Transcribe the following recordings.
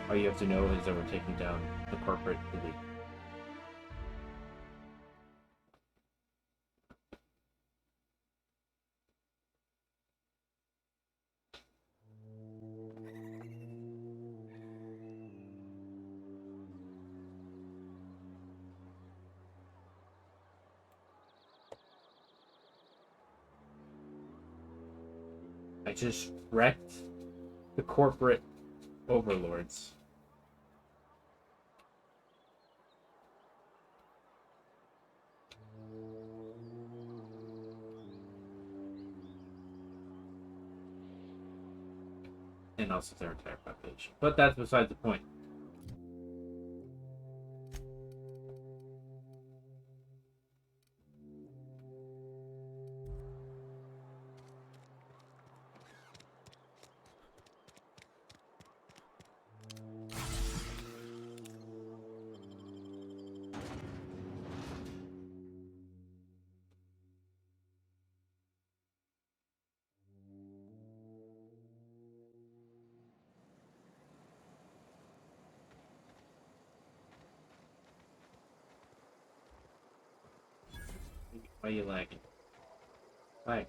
All you have to know is that we're taking down the corporate elite. I just wrecked the corporate overlords. And also their entire population. But that's beside the point. Why are you lagging? Why?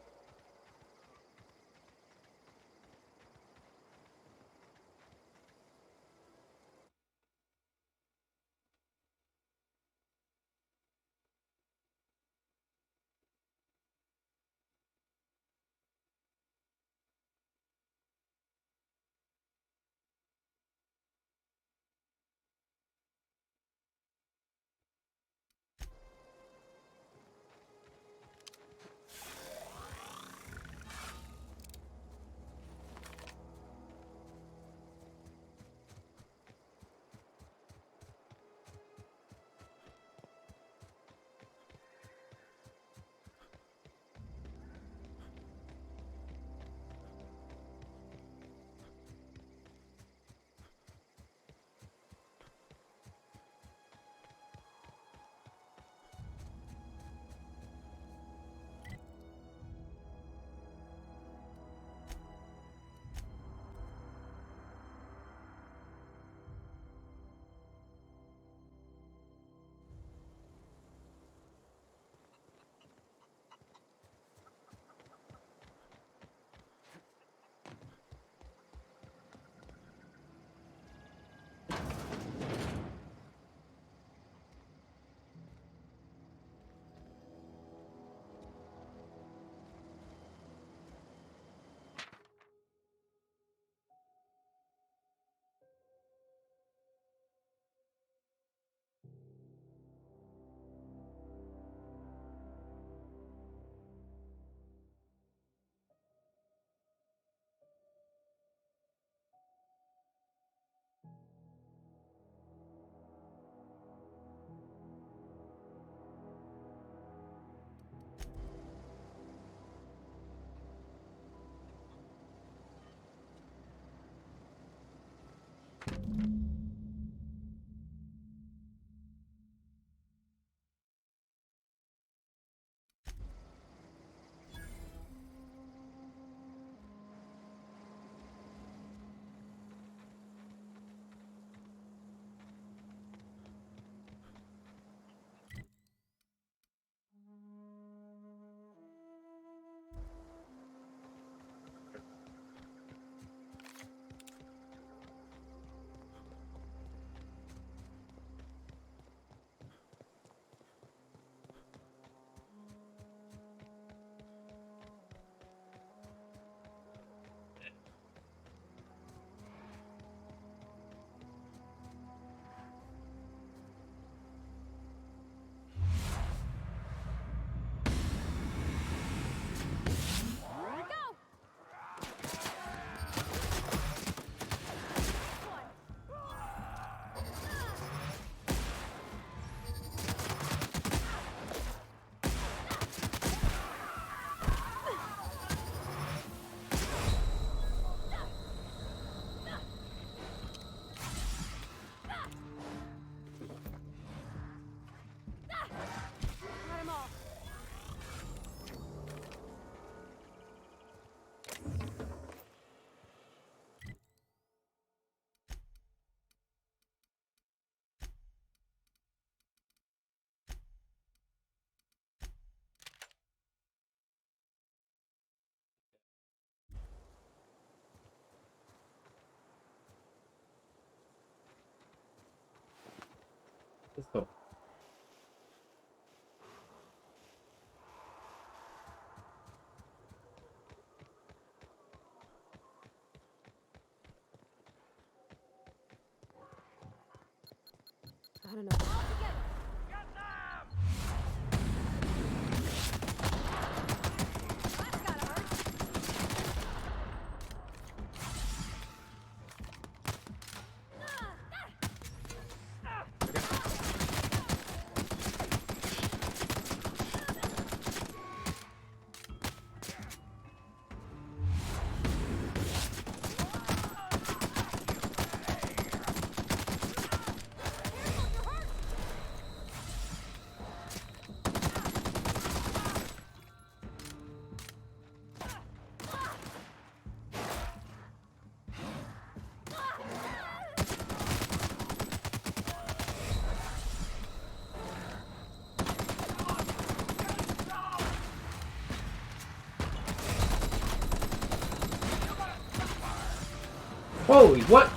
Holy, what?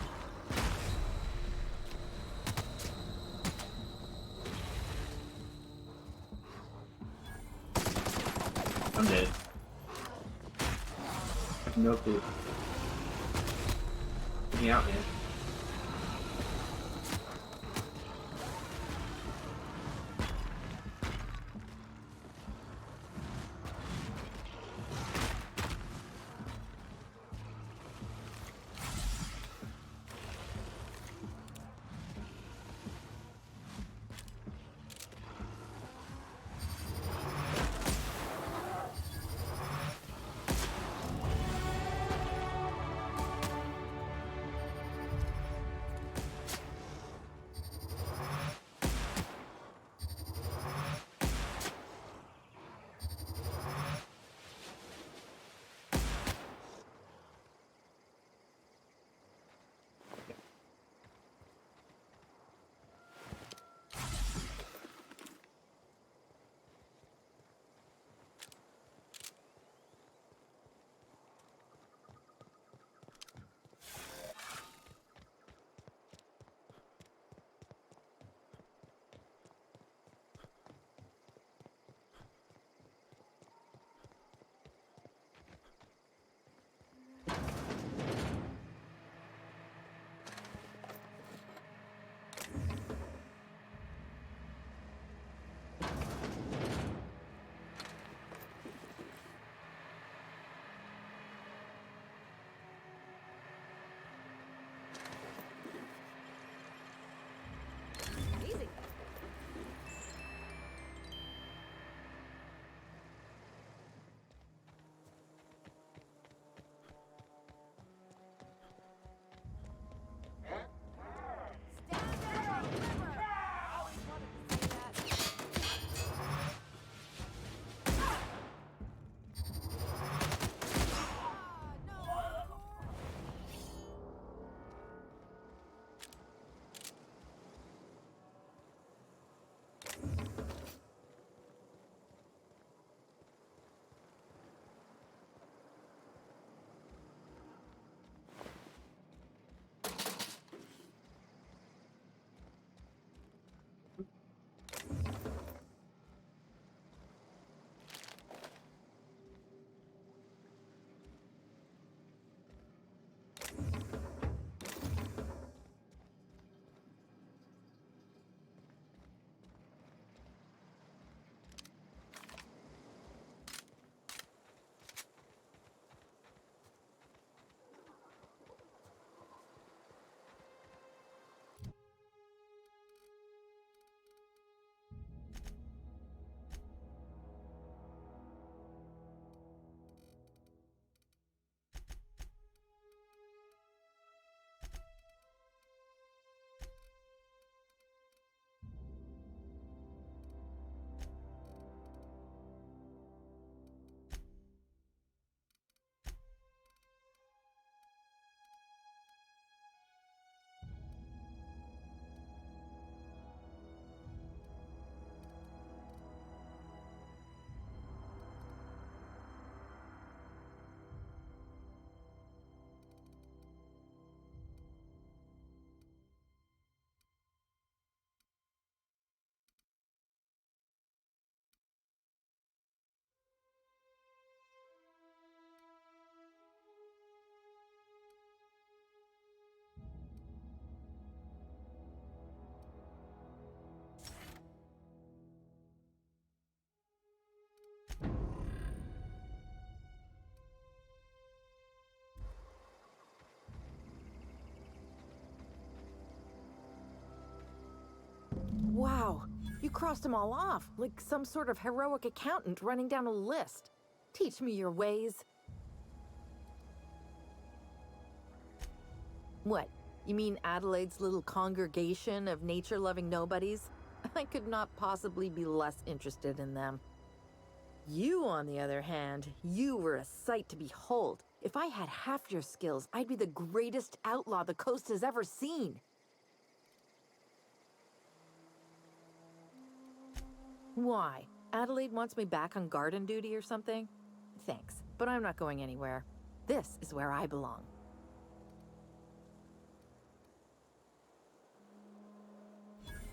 I'm dead. I have no clue. Get me out, man. Wow, you crossed them all off, like some sort of heroic accountant running down a list. Teach me your ways. What, you mean Adelaide's little congregation of nature-loving nobodies? I could not possibly be less interested in them. You, on the other hand, you were a sight to behold. If I had half your skills, I'd be the greatest outlaw the coast has ever seen. Why? Adelaide wants me back on garden duty or something? Thanks, but I'm not going anywhere. This is where I belong.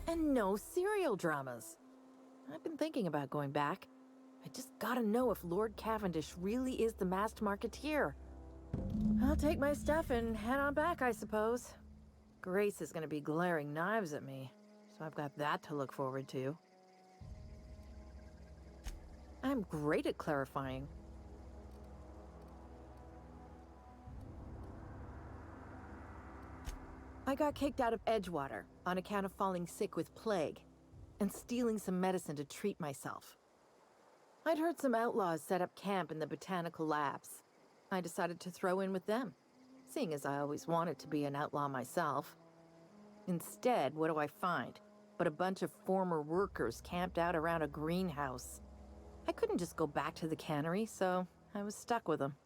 And no serial dramas. I've been thinking about going back. I just gotta know if Lord Cavendish really is the masked marketeer. I'll take my stuff and head on back, I suppose. Grace is gonna be glaring knives at me, so I've got that to look forward to. I'm great at clarifying. I got kicked out of Edgewater on account of falling sick with plague and stealing some medicine to treat myself. I'd heard some outlaws set up camp in the botanical labs. I decided to throw in with them, seeing as I always wanted to be an outlaw myself. Instead, what do I find but a bunch of former workers camped out around a greenhouse? I couldn't just go back to the cannery, so I was stuck with them.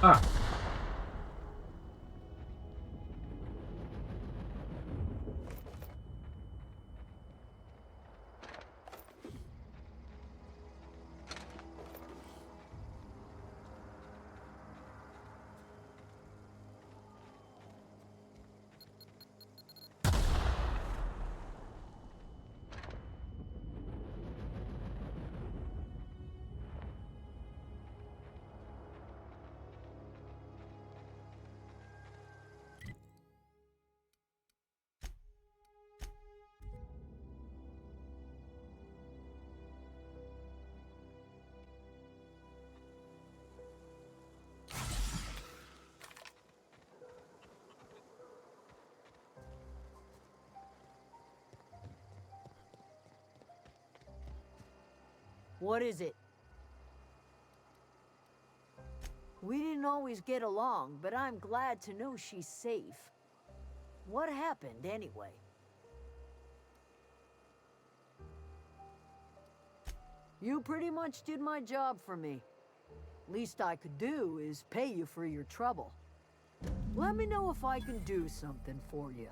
Ah. What is it? We didn't always get along, but I'm glad to know she's safe. What happened, anyway? You pretty much did my job for me. Least I could do is pay you for your trouble. Let me know if I can do something for you.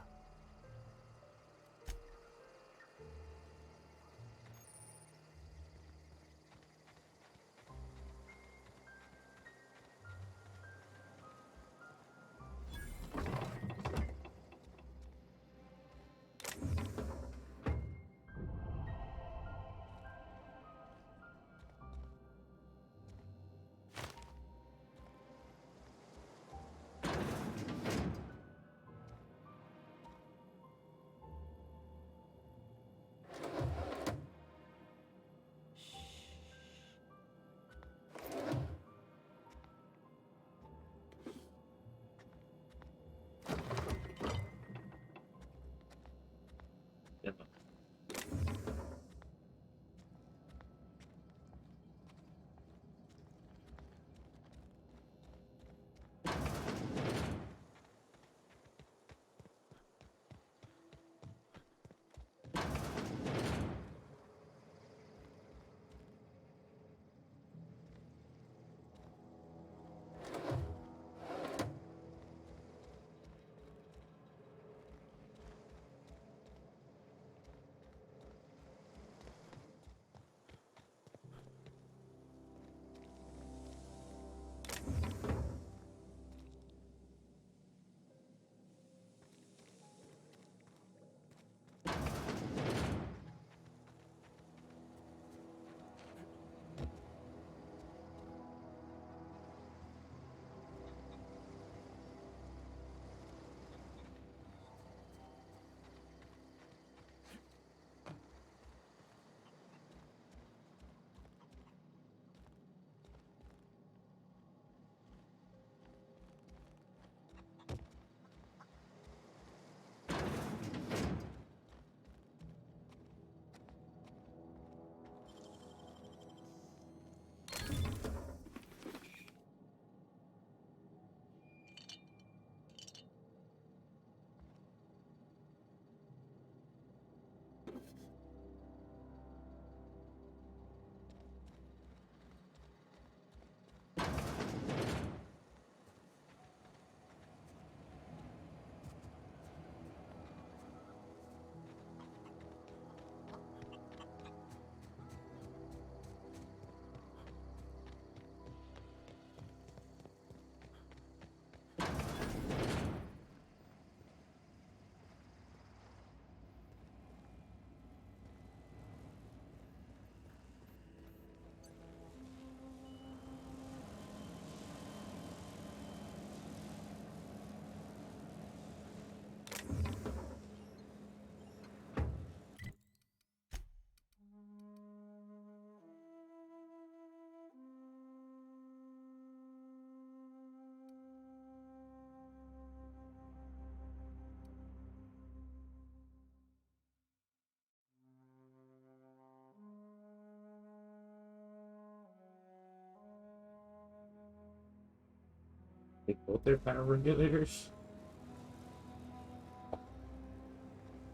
They both their power regulators.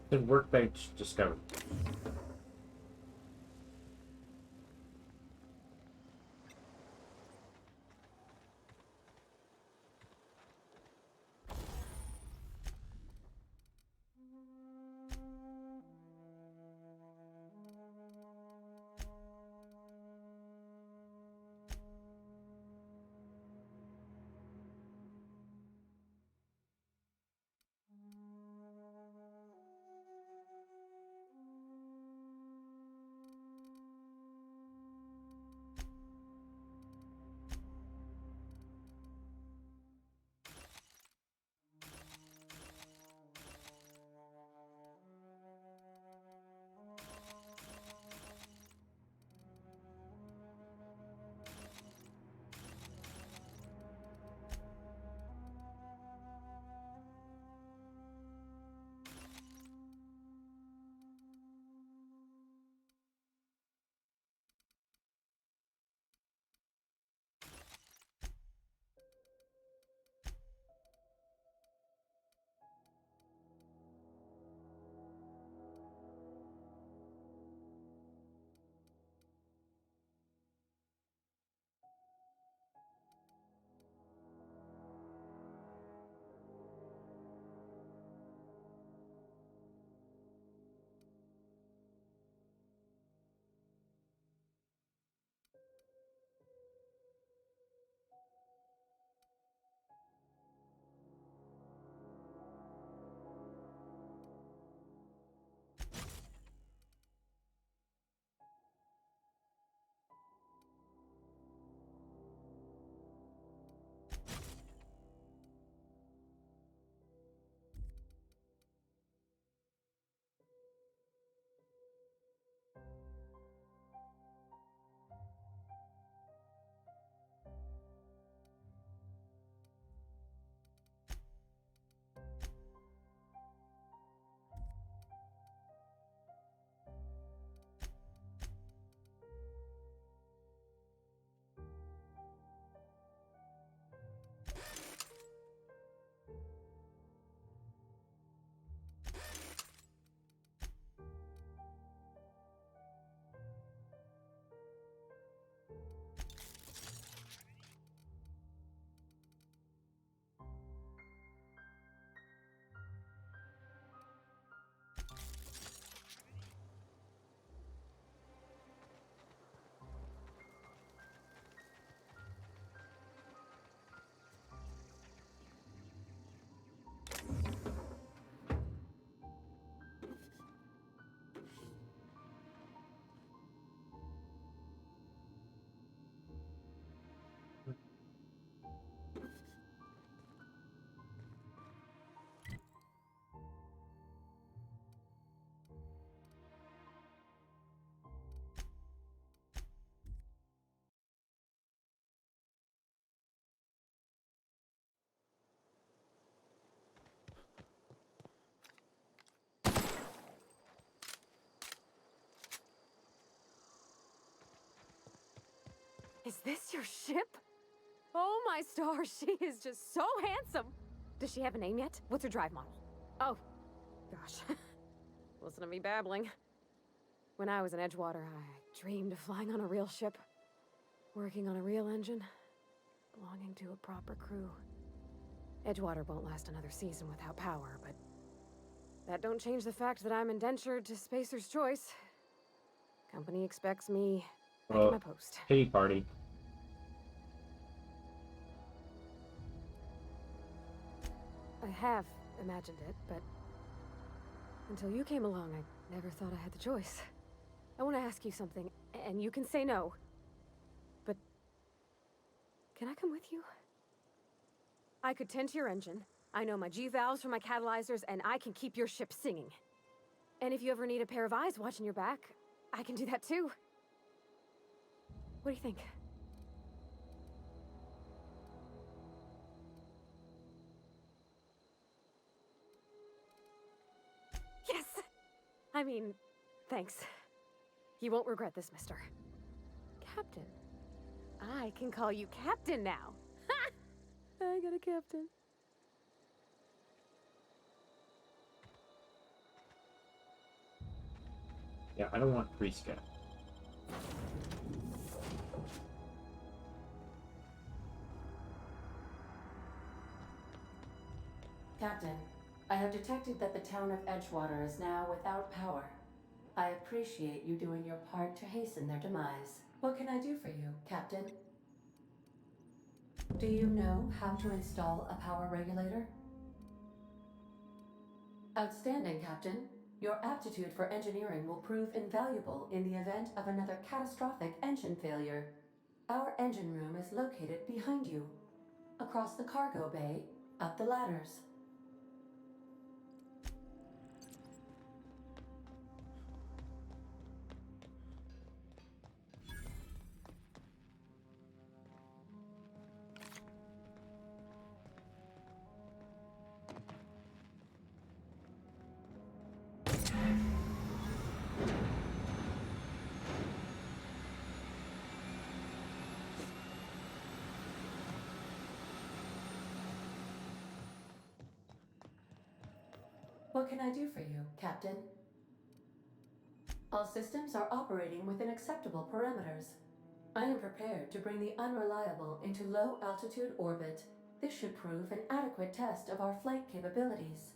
Then workbench discovered. Is this your ship? Oh my stars, she is just so handsome. Does she have a name yet? What's her drive model? Oh, gosh. Listen to me babbling. When I was in Edgewater, I dreamed of flying on a real ship, working on a real engine, belonging to a proper crew. Edgewater won't last another season without power, but that don't change the fact that I'm indentured to Spacer's Choice. Company expects me back at my post. Pity party. I have imagined it, but until you came along, I never thought I had the choice. I want to ask you something, and you can say no. But can I come with you? I could tend to your engine. I know my G-valves for my catalyzers, and I can keep your ship singing. And if you ever need a pair of eyes watching your back, I can do that too. What do you think? Yes! I mean, thanks. You won't regret this, mister. Captain. I can call you Captain now. Ha! I got a captain. Yeah, I don't want pre-scan. Captain, I have detected that the town of Edgewater is now without power. I appreciate you doing your part to hasten their demise. What can I do for you, Captain? Do you know how to install a power regulator? Outstanding, Captain. Your aptitude for engineering will prove invaluable in the event of another catastrophic engine failure. Our engine room is located behind you, across the cargo bay, up the ladders. What can I do for you, Captain? All systems are operating within acceptable parameters. I am prepared to bring the unreliable into low altitude orbit. This should prove an adequate test of our flight capabilities.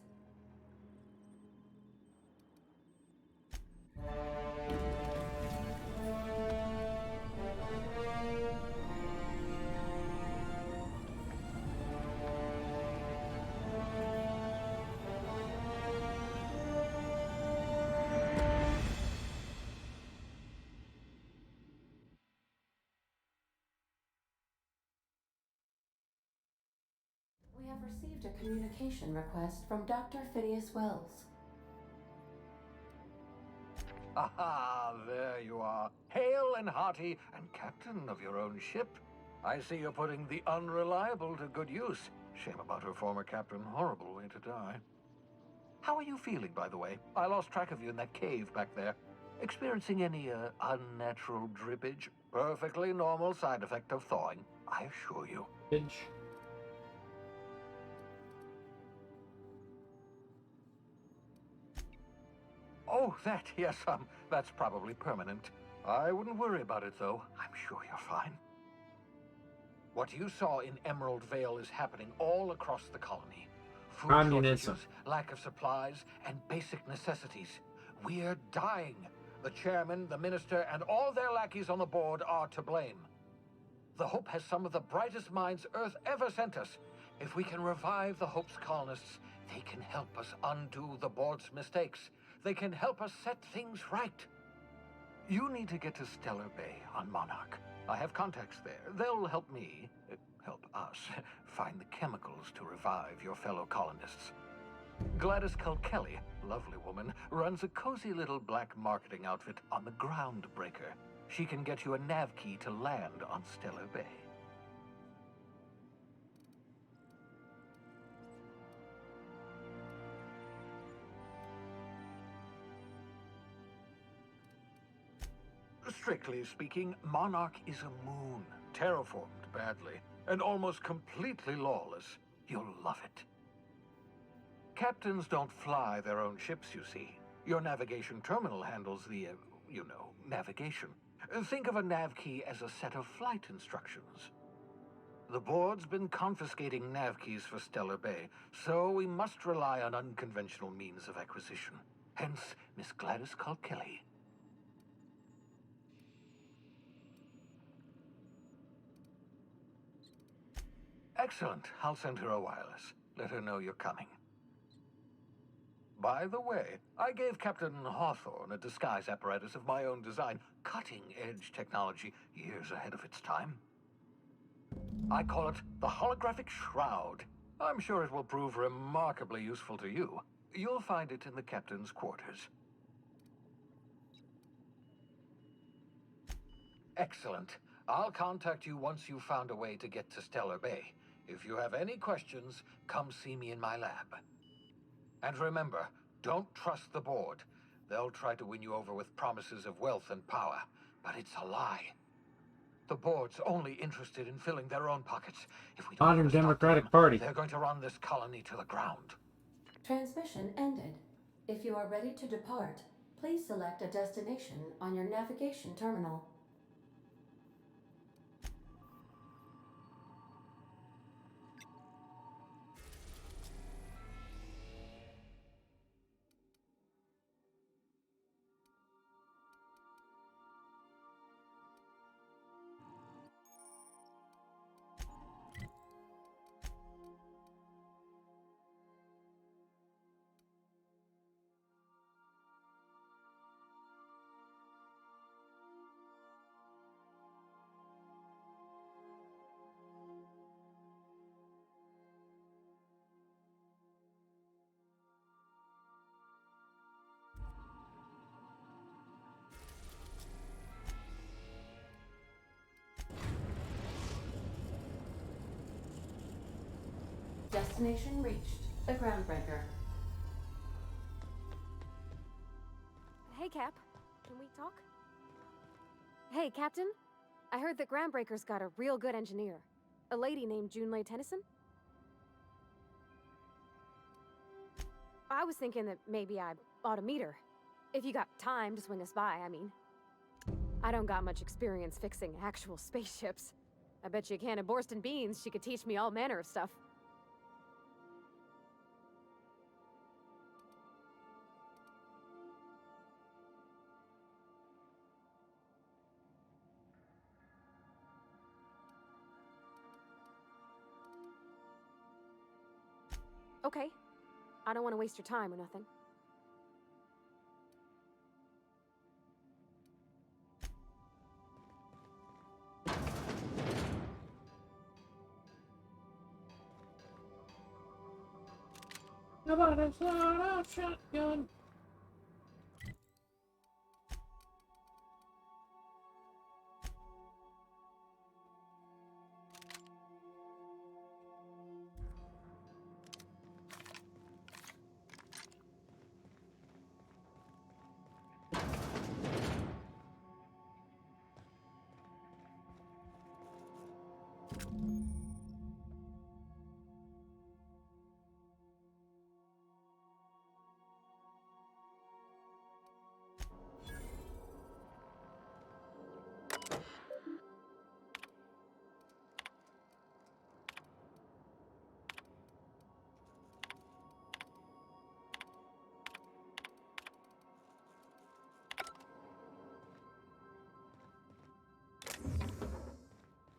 We have received a communication request from Dr. Phineas Wells. Aha, there you are, hale and hearty, and captain of your own ship. I see you're putting the unreliable to good use. Shame about her former captain, horrible way to die. How are you feeling, by the way? I lost track of you in that cave back there. Experiencing any, unnatural drippage? Perfectly normal side effect of thawing, I assure you. Bitch. Oh, that, yes, that's probably permanent. I wouldn't worry about it, though. I'm sure you're fine. What you saw in Emerald Vale is happening all across the colony. Food Communism. shortages, lack of supplies, and basic necessities. We're dying. The chairman, the minister, and all their lackeys on the board are to blame. The Hope has some of the brightest minds Earth ever sent us. If we can revive the Hope's colonists, they can help us undo the board's mistakes. They can help us set things right. You need to get to Stellar Bay on Monarch. I have contacts there. They'll help me, help us, find the chemicals to revive your fellow colonists. Gladys Kelly, lovely woman, runs a cozy little black marketing outfit on the Groundbreaker. She can get you a nav key to land on Stellar Bay. Strictly speaking, Monarch is a moon, terraformed badly, and almost completely lawless. You'll love it. Captains don't fly their own ships, you see. Your navigation terminal handles the, navigation. Think of a nav key as a set of flight instructions. The board's been confiscating nav keys for Stellar Bay, so we must rely on unconventional means of acquisition. Hence, Miss Gladys Kelly. Excellent. I'll send her a wireless. Let her know you're coming. By the way, I gave Captain Hawthorne a disguise apparatus of my own design, cutting-edge technology, years ahead of its time. I call it the Holographic Shroud. I'm sure it will prove remarkably useful to you. You'll find it in the captain's quarters. Excellent. I'll contact you once you've found a way to get to Stellar Bay. If you have any questions, come see me in my lab. And remember, don't trust the board. They'll try to win you over with promises of wealth and power, but it's a lie. The board's only interested in filling their own pockets. If we don't Modern ever stop Democratic them, Party. they're going to run this colony to the ground. Transmission ended. If you are ready to depart, please select a destination on your navigation terminal. Destination reached. The Groundbreaker. Hey, Cap. Can we talk? Hey, Captain. I heard that Groundbreaker's got a real good engineer. A lady named Junlei Tennyson. I was thinking that maybe I ought to meet her. If you got time to swing us by, I mean. I don't got much experience fixing actual spaceships. I bet you a can of Borston beans she could teach me all manner of stuff. Okay. I don't want to waste your time or nothing. Nobody's not a shotgun.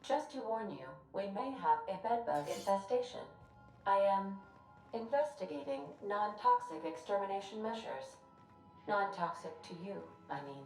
Just to warn you, we may have a bedbug infestation. I am investigating non-toxic extermination measures. Non-toxic to you, I mean.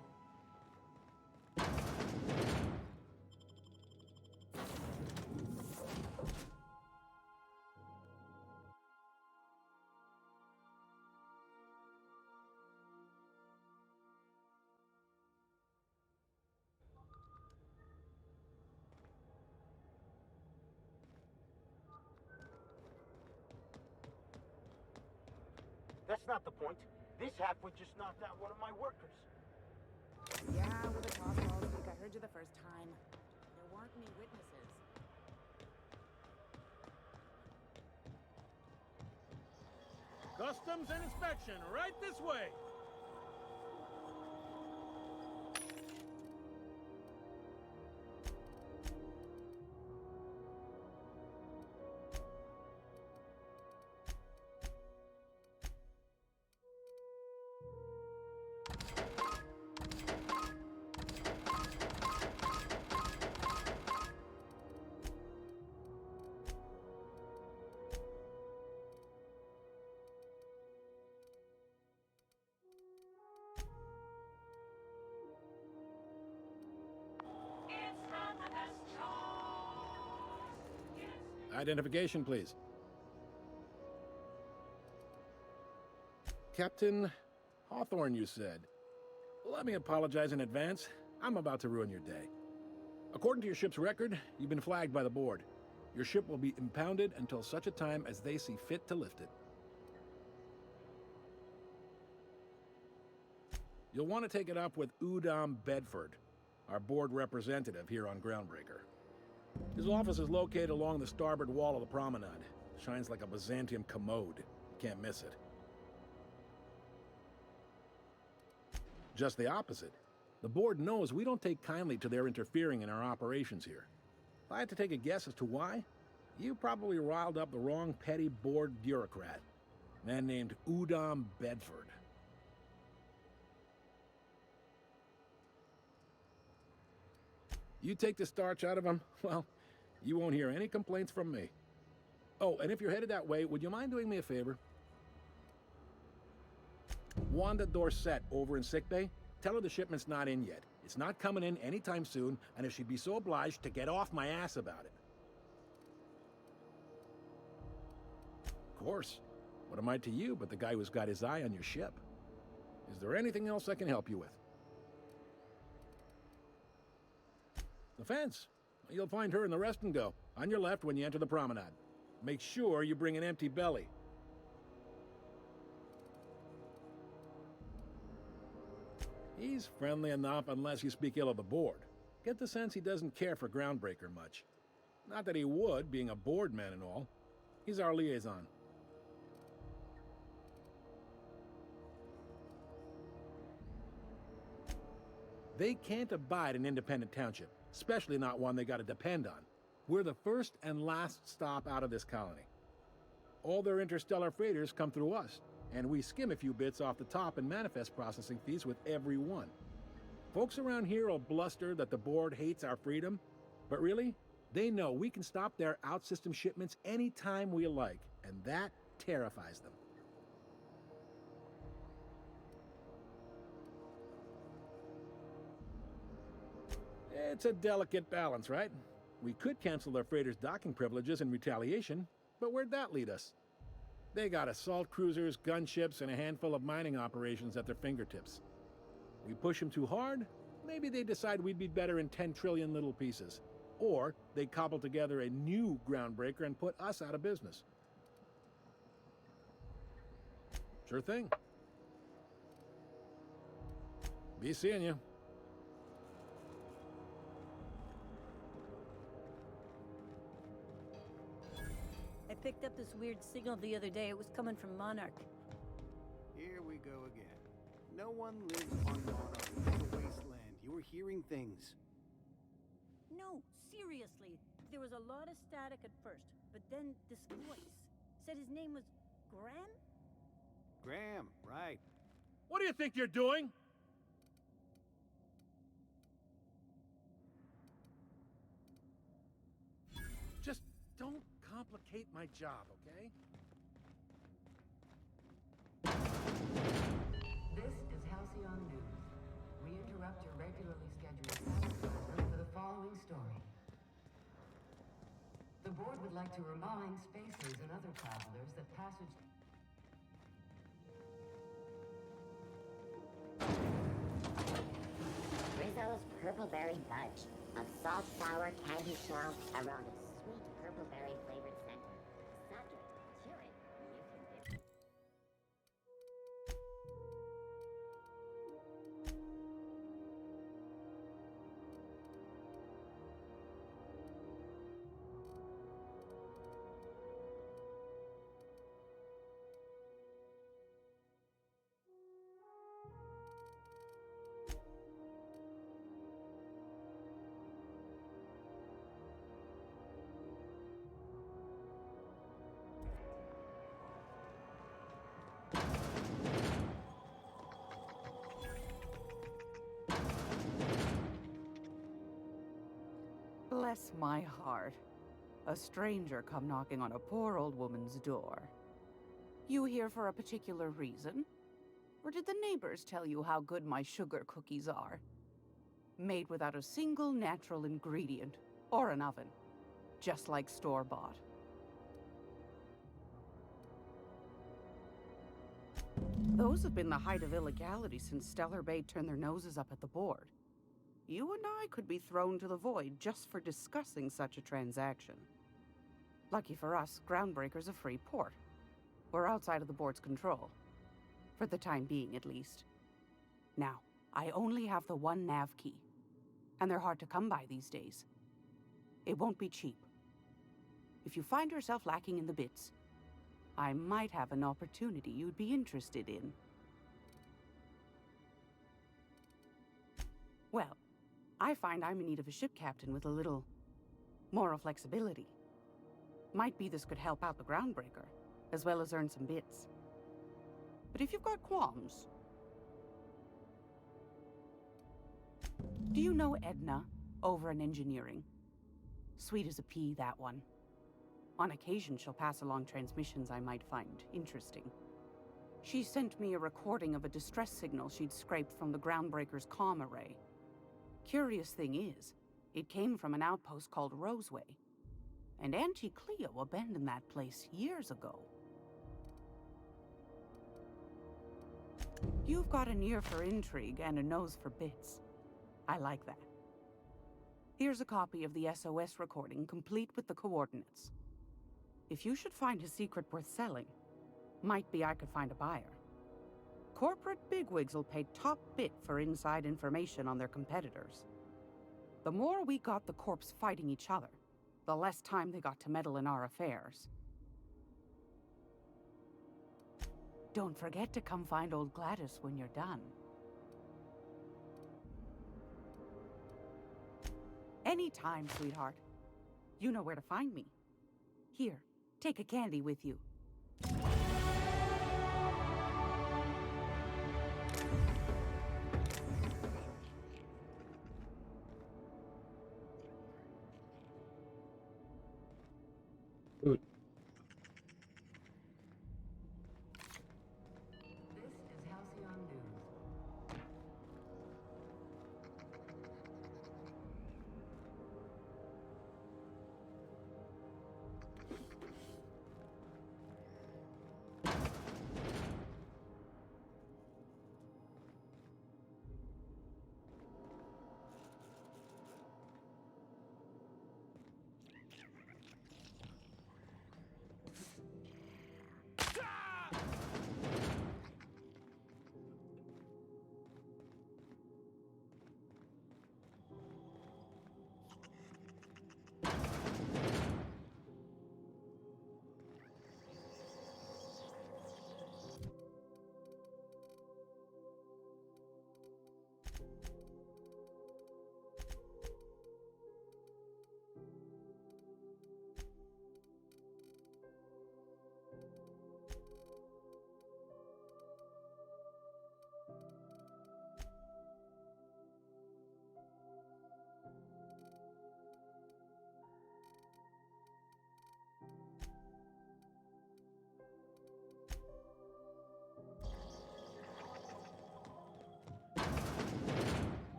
That's not the point. This halfwit just knocked out one of my workers. Yeah, with the talk last week, I heard you the first time. There weren't any witnesses. Customs and inspection, right this way. Identification, please. Captain Hawthorne, you said. Let me apologize in advance. I'm about to ruin your day. According to your ship's record, you've been flagged by the board. Your ship will be impounded until such a time as they see fit to lift it. You'll want to take it up with Udom Bedford. our board representative here on Groundbreaker. His office is located along the starboard wall of the promenade. Shines like a Byzantium commode. Can't miss it. Just the opposite. The board knows we don't take kindly to their interfering in our operations here. If I had to take a guess as to why, you probably riled up the wrong petty board bureaucrat. A man named Udom Bedford. You take the starch out of him, well, you won't hear any complaints from me. Oh, and if you're headed that way, would you mind doing me a favor? Wanda Dorset over in sickbay, tell her the shipment's not in yet. It's not coming in anytime soon, and if she'd be so obliged to get off my ass about it. Of course. What am I to you but the guy who's got his eye on your ship? Is there anything else I can help you with? The fence. You'll find her in the rest and go, on your left when you enter the promenade. Make sure you bring an empty belly. He's friendly enough unless you speak ill of the board. Get the sense he doesn't care for Groundbreaker much. Not that he would, being a board man and all. He's our liaison. They can't abide an independent township, especially not one they gotta depend on. We're the first and last stop out of this colony. All their interstellar freighters come through us, and we skim a few bits off the top in manifest processing fees with every one. Folks around here will bluster that the board hates our freedom, but really, they know we can stop their out-system shipments anytime we like, and that terrifies them. It's a delicate balance, right? We could cancel their freighters' docking privileges in retaliation, but where'd that lead us? They got assault cruisers, gunships, and a handful of mining operations at their fingertips. We push them too hard, maybe they decide we'd be better in 10 trillion little pieces. Or they cobble together a new Groundbreaker and put us out of business. Sure thing. Be seeing you. I picked up this weird signal the other day. It was coming from Monarch. Here we go again. No one lives on Monarch. It's a wasteland. You were hearing things. No, seriously. There was a lot of static at first, but then this voice said his name was Graham? Graham, right. What do you think you're doing? Just don't complicate my job, okay? This is Halcyon News. We interrupt your regularly scheduled advertisement for the following story. The board would like to remind spacers and other travelers that passage... Rizzo's Purpleberry Fudge. A salt sour candy shell around a sweet purpleberry flavored center. Subject, chew it. You can dip. Bless my heart. A stranger come knocking on a poor old woman's door. You here for a particular reason? Or did the neighbors tell you how good my sugar cookies are? Made without a single natural ingredient, or an oven. Just like store-bought. Those have been the height of illegality since Stellar Bay turned their noses up at the board. You and I could be thrown to the void just for discussing such a transaction. Lucky for us, Groundbreaker's a free port. We're outside of the board's control. For the time being, at least. Now, I only have the one nav key. and they're hard to come by these days. It won't be cheap. If you find yourself lacking in the bits, I might have an opportunity you'd be interested in. Well, I find I'm in need of a ship captain with a little moral flexibility. Might be this could help out the groundbreaker, as well as earn some bits. But if you've got qualms... Do you know Edna, over in engineering? Sweet as a pea, that one. On occasion, she'll pass along transmissions I might find interesting. She sent me a recording of a distress signal she'd scraped from the groundbreaker's comm array. Curious thing is, it came from an outpost called Roseway. And Auntie Cleo abandoned that place years ago. You've got an ear for intrigue and a nose for bits. I like that. Here's a copy of the SOS recording, complete with the coordinates. If you should find a secret worth selling, might be I could find a buyer. Corporate bigwigs will pay top bit for inside information on their competitors. The more we got the corps fighting each other, the less time they got to meddle in our affairs. Don't forget to come find old Gladys when you're done. Anytime, sweetheart. You know where to find me. Here, take a candy with you. Food. This is Halcyon News.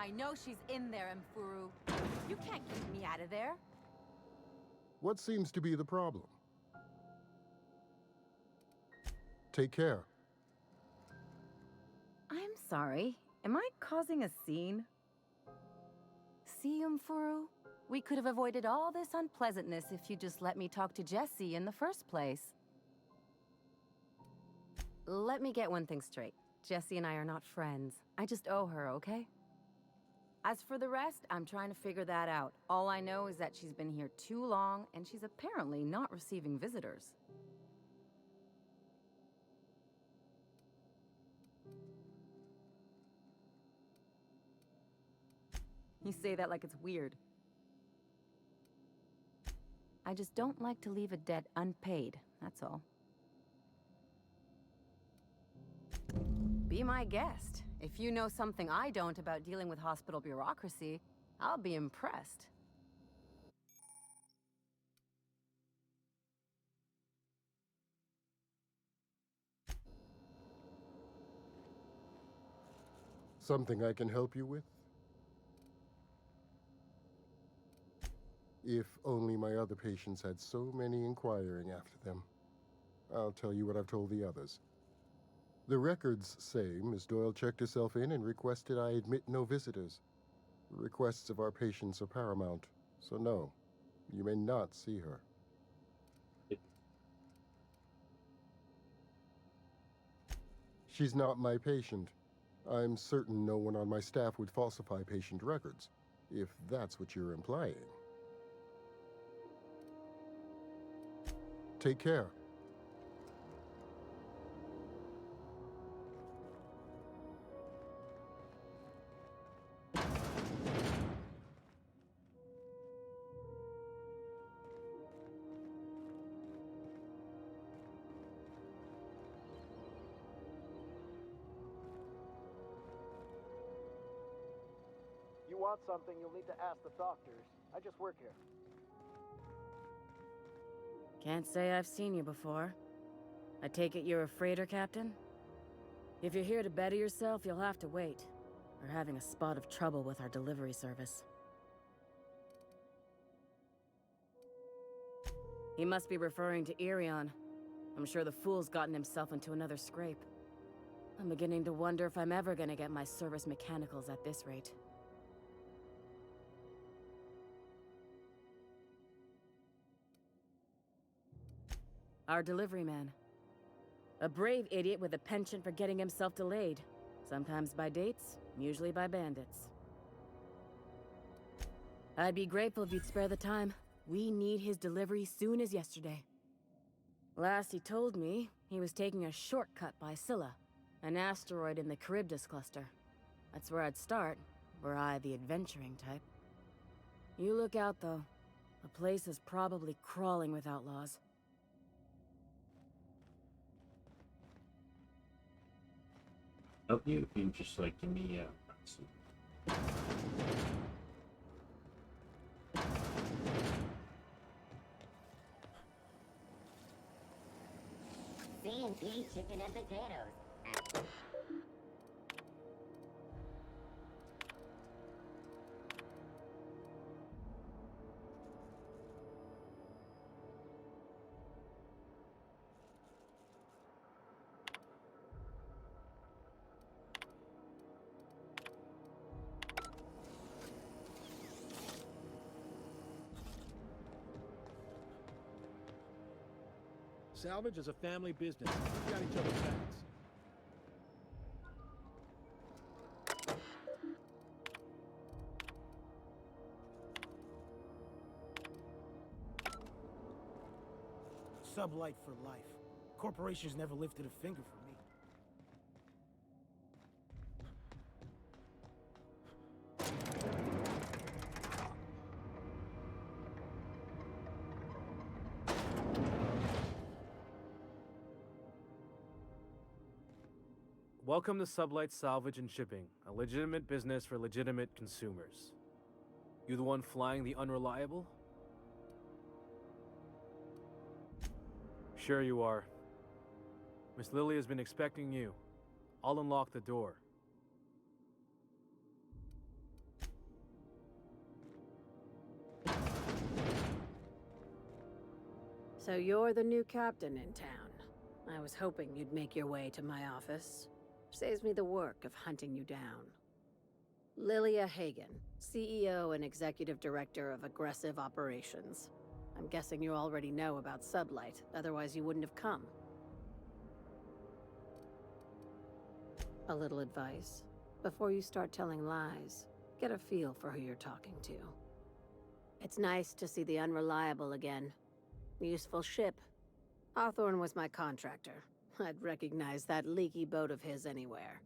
I know she's in there, Mfuru. You can't keep me out of there. What seems to be the problem? Take care. I'm sorry. Am I causing a scene? See, Mfuru? We could have avoided all this unpleasantness if you just let me talk to Jesse in the first place. Let me get one thing straight. Jesse and I are not friends. I just owe her, okay? As for the rest, I'm trying to figure that out. All I know is that she's been here too long, and she's apparently not receiving visitors. You say that like it's weird. I just don't like to leave a debt unpaid, that's all. Be my guest. If you know something I don't about dealing with hospital bureaucracy, I'll be impressed. Something I can help you with? If only my other patients had so many inquiring after them. I'll tell you what I've told the others. The records say Miss Doyle checked herself in and requested I admit no visitors. The requests of our patients are paramount, so no, you may not see her. She's not my patient. I'm certain no one on my staff would falsify patient records, if that's what you're implying. Take care. You want something, you'll need to ask the doctors. I just work here. Can't say I've seen you before. I take it you're a freighter captain? If you're here to better yourself, you'll have to wait. We're having a spot of trouble with our delivery service. He must be referring to Irion. I'm sure the fool's gotten himself into another scrape. I'm beginning to wonder if I'm ever gonna get my service mechanicals at this rate. Our delivery man. A brave idiot with a penchant for getting himself delayed. Sometimes by dates, usually by bandits. I'd be grateful if you'd spare the time. We need his delivery soon as yesterday. Last he told me, he was taking a shortcut by Scylla, an asteroid in the Charybdis cluster. That's where I'd start, were I the adventuring type. You look out, though. The place is probably crawling with outlaws. Help you if you just like give me some. C&P chicken and potatoes. Salvage is a family business. We've got each other's backs. Sublight for life. Corporations never lifted a finger for me. Welcome to Sublight Salvage and Shipping, a legitimate business for legitimate consumers. You the one flying the Unreliable? Sure you are. Miss Lily has been expecting you. I'll unlock the door. So you're the new captain in town. I was hoping you'd make your way to my office. Saves me the work of hunting you down. Lilia Hagen, CEO and Executive Director of Aggressive Operations. I'm guessing you already know about Sublight, otherwise you wouldn't have come. A little advice. Before you start telling lies, get a feel for who you're talking to. It's nice to see the Unreliable again. Useful ship. Hawthorne was my contractor. I'd recognize that leaky boat of his anywhere.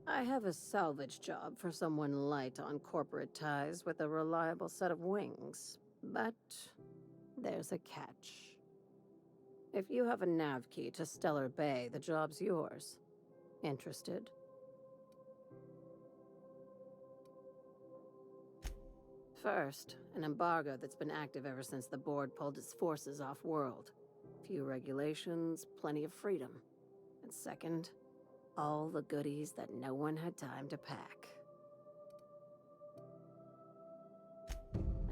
I have a salvage job for someone light on corporate ties with a reliable set of wings, but there's a catch. If you have a nav key to Stellar Bay, the job's yours. Interested? First, an embargo that's been active ever since the board pulled its forces off-world. Few regulations, plenty of freedom. And second. All the goodies that no one had time to pack.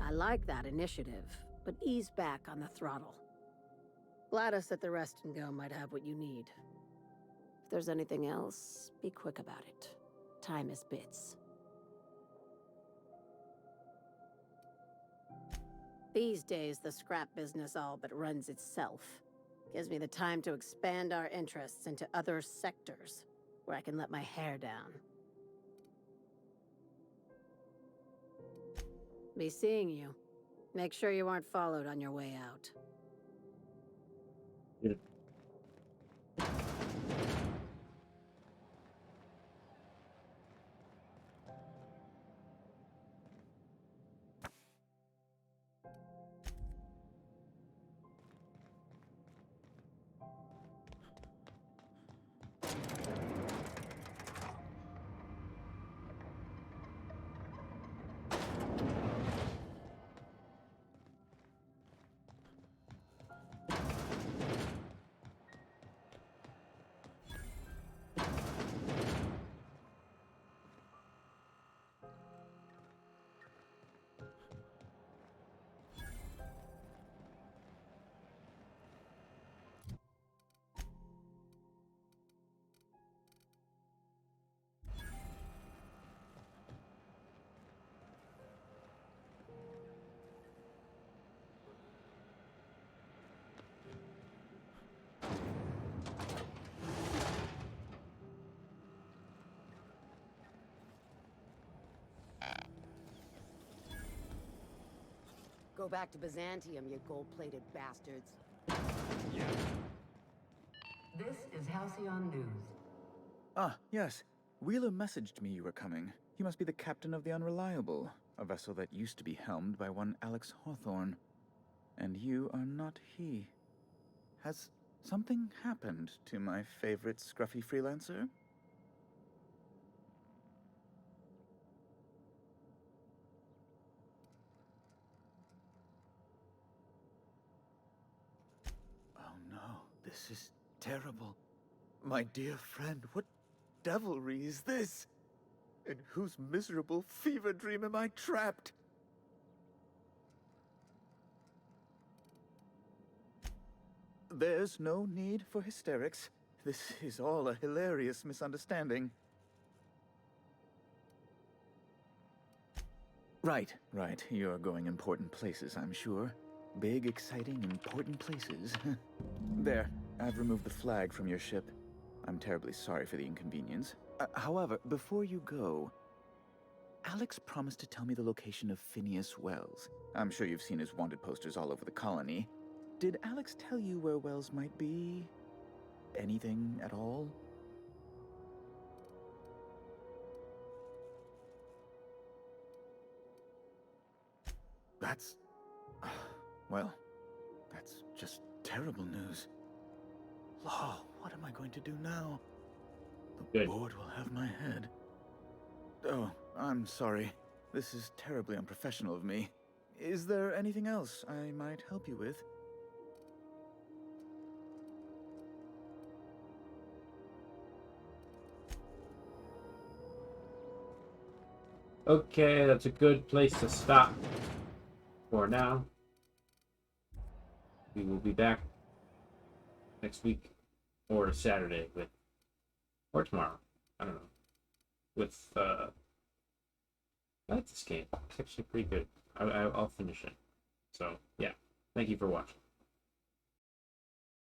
I like that initiative, but ease back on the throttle. Gladys at the Rest and Go might have what you need. If there's anything else, be quick about it. Time is bits. These days, the scrap business all but runs itself. Gives me the time to expand our interests into other sectors, where I can let my hair down. Be seeing you. Make sure you aren't followed on your way out. Yeah. Go back to Byzantium, you gold-plated bastards. This is Halcyon News. Ah, yes. Wheeler messaged me you were coming. He must be the captain of the Unreliable, a vessel that used to be helmed by one Alex Hawthorne. And you are not he. Has something happened to my favorite scruffy freelancer? Oh no, this is terrible. My dear friend, what devilry is this? In whose miserable fever dream am I trapped? There's no need for hysterics. This is all a hilarious misunderstanding. Right. You're going important places, I'm sure. Big, exciting, important places. There, I've removed the flag from your ship. I'm terribly sorry for the inconvenience. However, before you go, Alex promised to tell me the location of Phineas Wells. I'm sure you've seen his wanted posters all over the colony. Did Alex tell you where Wells might be? Anything at all? That's... well, that's just terrible news. Law, what am I going to do now? The board will have my head. Oh, I'm sorry. This is terribly unprofessional of me. Is there anything else I might help you with? Okay, that's a good place to stop for now. We will be back next week or Saturday with, or tomorrow, I don't know, with, I like this game. It's actually pretty good. I'll finish it. So, yeah. Thank you for watching.